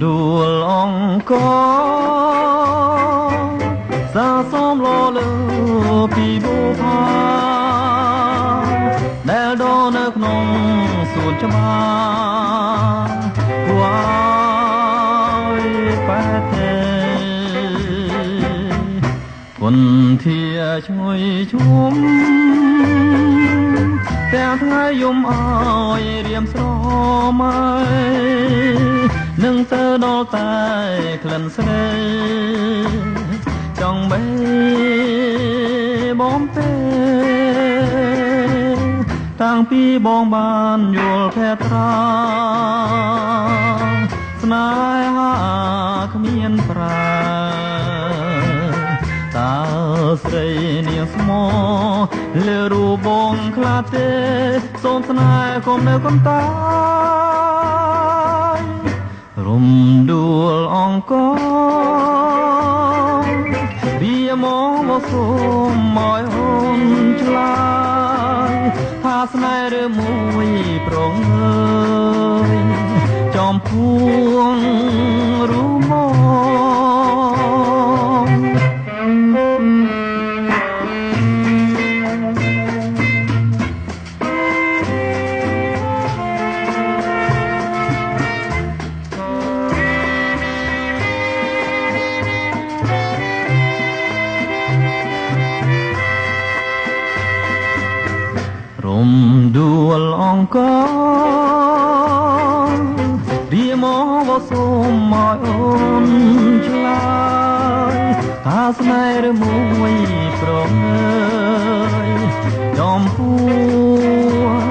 ដួលអង្គសាសំលលើពីបុផាដែលដនៅក្នុងសួនច្បារគួរឲ្យប៉ែទេគុនធាឈ្ងុយឈុំទាំងថ្ងៃយំអើយរៀមស្រមៃនឹងទៅដល់តែក្លិនស្រីចង់បេបំពេតាំងពីបងបានយល់ភែត្រាស្នេហាគ្មានប្រាតើស្រីនាងស្មោលើរូបបងខ្លាទេសូមស្នេហ៍កុំនៅកុំតាយរំដួលអង្គវាមកសូមមកអូនឆ្លើយថាស្នេហ៍ឬមួយប្រងើយចំពួងរូមរំដួលអង្គវាមកសូមមកអូនឆ្លើយថាស្នេហ៍ឬមួយប្រងើយចំពួង